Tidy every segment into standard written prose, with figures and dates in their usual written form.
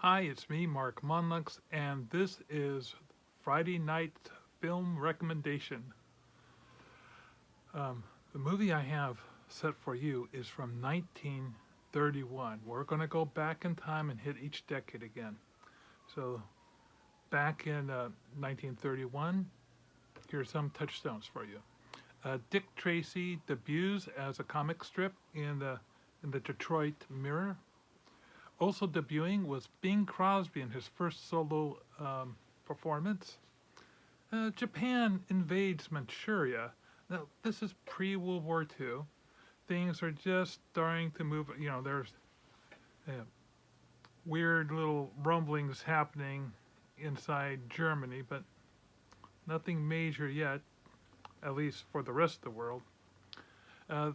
Hi, it's me, Mark Monlux, and this is Friday Night Film Recommendation. The movie I have set for you is from 1931. We're going to go back in time and hit each decade again. So, back in 1931, here's some touchstones for you. Dick Tracy debuts as a comic strip in the Detroit Mirror. Also debuting was Bing Crosby in his first solo performance. Japan invades Manchuria. Now, this is pre World War II. Things are just starting to move. There's uh, weird little rumblings happening inside Germany, but nothing major yet, at least for the rest of the world. Uh,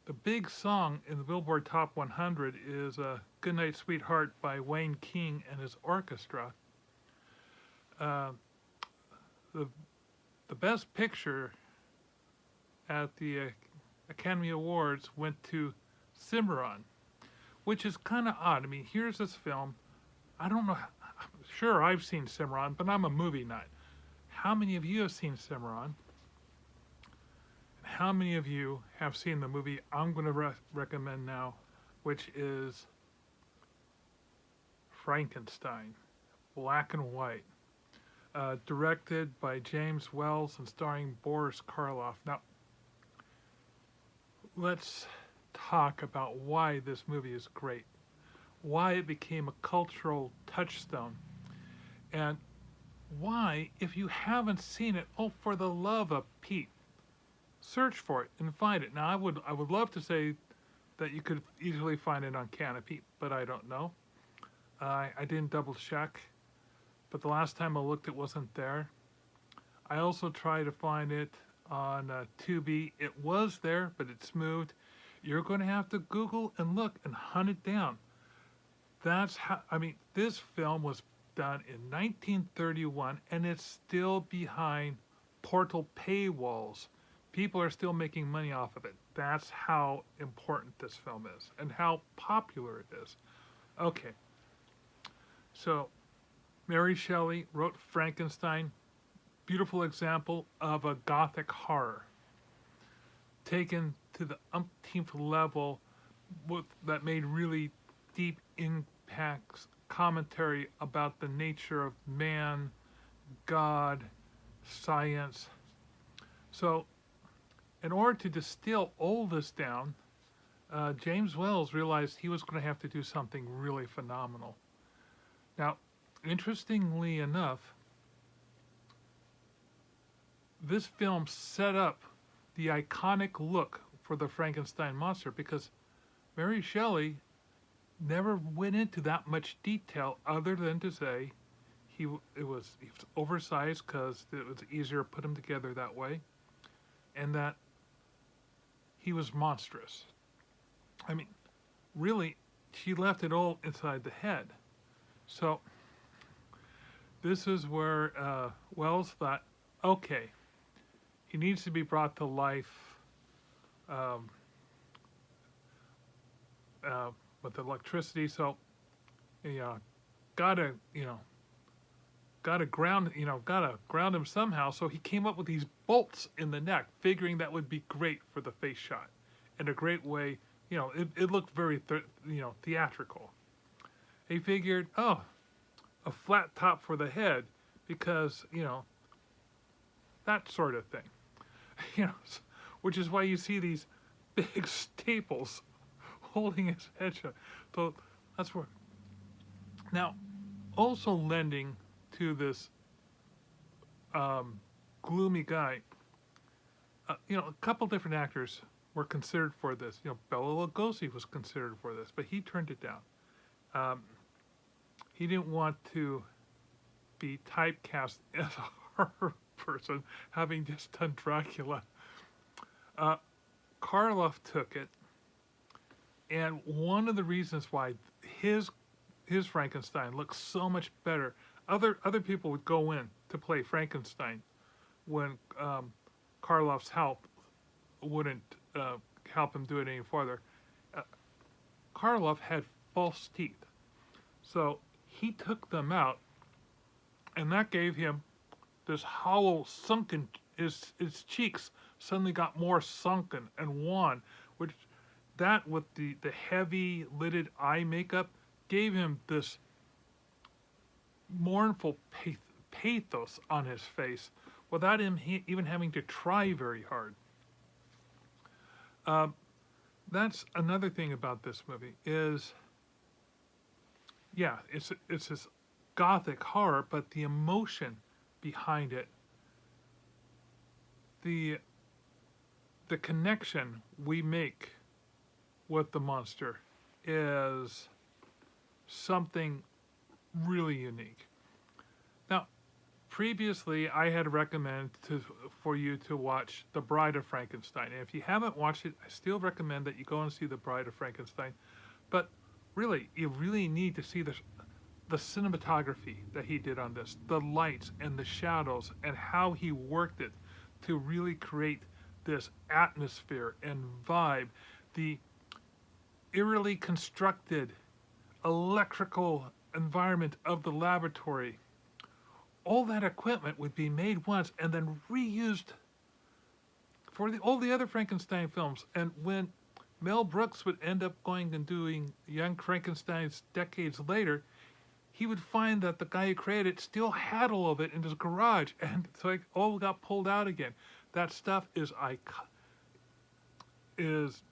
the big song in the Billboard Top 100 is Goodnight Sweetheart by Wayne King and his orchestra. Uh, the, the best picture at the Academy Awards went to Cimarron, which is kind of odd. I mean, here's this film. I don't know. Sure, I've seen Cimarron, but I'm a movie nut. How many of you have seen Cimarron? How many of you have seen the movie I'm going to recommend now, which is Frankenstein, black and white, directed by James Wells and starring Boris Karloff. Now, let's talk about why this movie is great, why it became a cultural touchstone, and why, if you haven't seen it, oh, for the love of Pete, search for it and find it. Now, I would love to say that you could easily find it on Canopy, but I don't know. I didn't double check, but the last time I looked, it wasn't there. I also tried to find it on Tubi. It was there, but it's moved. You're going to have to Google and look and hunt it down. That's how, I mean, this film was done in 1931, and it's still behind portal paywalls. People are still making money off of it. That's how important this film is and how popular it is. Okay, so Mary Shelley wrote Frankenstein, beautiful example of a gothic horror taken to the umpteenth level that made really deep impacts, commentary about the nature of man, God, science. So in order to distill all this down, James Wells realized he was going to have to do something really phenomenal. Now, interestingly enough, this film set up the iconic look for the Frankenstein monster because Mary Shelley never went into that much detail other than to say he was oversized because it was easier to put him together that way, and that he was monstrous. I mean, really, she left it all inside the head. So this is where Wells thought, okay, he needs to be brought to life um, with electricity. So, you know, gotta ground him somehow. So he came up with these bolts in the neck, figuring that would be great for the face shot, and a great way. It looked very theatrical. He figured, oh, a flat top for the head, because that sort of thing. you know, which is why you see these big staples holding his head shut. So that's where. Now, also lending to this gloomy guy, a couple different actors were considered for this. Bela Lugosi was considered for this, but he turned it down. He didn't want to be typecast as a horror person, having just done Dracula. Karloff took it, and one of the reasons why his Frankenstein looks so much better. Other people would go in to play Frankenstein when Karloff's help wouldn't help him do it any farther. Karloff had false teeth, So he took them out, and that gave him this hollow, sunken. His cheeks suddenly got more sunken and wan, which that with the heavy lidded eye makeup gave him this mournful pathos on his face without him even having to try very hard. Um, that's another thing about this movie is, yeah, it's this gothic horror, but the emotion behind it, the the connection we make with the monster is something really unique. Now, previously I had recommended for you to watch The Bride of Frankenstein. And if you haven't watched it, I still recommend that you go and see The Bride of Frankenstein. But really, you really need to see the cinematography that he did on this, the lights and the shadows, and how he worked it to really create this atmosphere and vibe, the eerily constructed electrical environment of the laboratory. All that equipment would be made once and then reused for all the other Frankenstein films. And when Mel Brooks would end up going and doing Young Frankensteins decades later, he would find that the guy who created it still had all of it in his garage, and so it all got pulled out again. That stuff is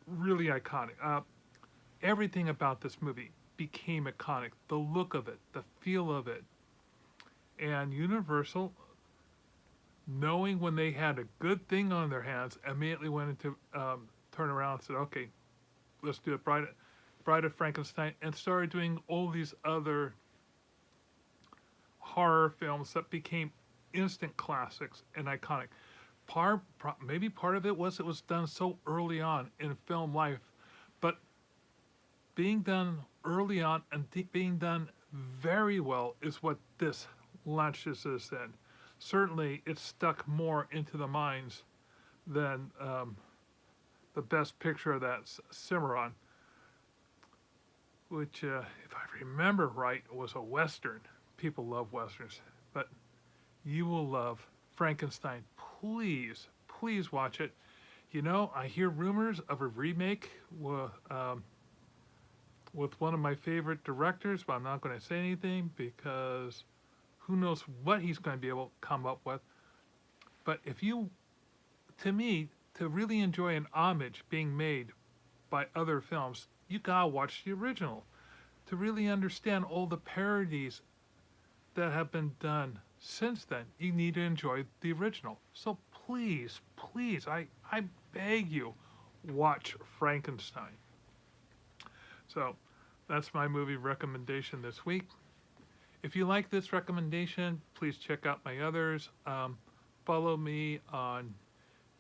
really iconic. Everything about this movie became iconic. The look of it, the feel of it, and Universal, knowing when they had a good thing on their hands, immediately went into turn around and said, "Okay, let's do it, Bride of Frankenstein," and started doing all these other horror films that became instant classics and iconic. Maybe part of it was done so early on in film life, but being done early on and being done very well is what this launches us in. Certainly, it stuck more into the minds than the Best Picture of that Cimarron, which, if I remember right, was a Western. People love Westerns, but you will love Frankenstein. Please, please watch it. You know, I hear rumors of a remake with one of my favorite directors, but I'm not going to say anything because who knows what he's going to be able to come up with. But to me, to really enjoy an homage being made by other films, you gotta watch the original. To really understand all the parodies that have been done since then, you need to enjoy the original. So please, please, I beg you, watch Frankenstein. So that's my movie recommendation this week. If you like this recommendation, please check out my others. Follow me on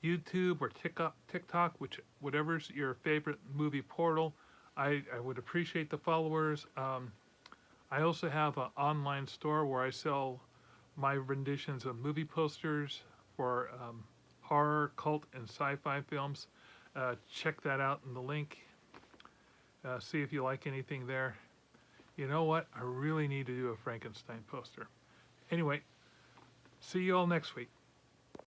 YouTube or TikTok, whatever's your favorite movie portal. I would appreciate the followers. I also have an online store where I sell my renditions of movie posters for horror, cult, and sci-fi films. Check that out in the link. See if you like anything there. You know what? I really need to do a Frankenstein poster. Anyway, see you all next week.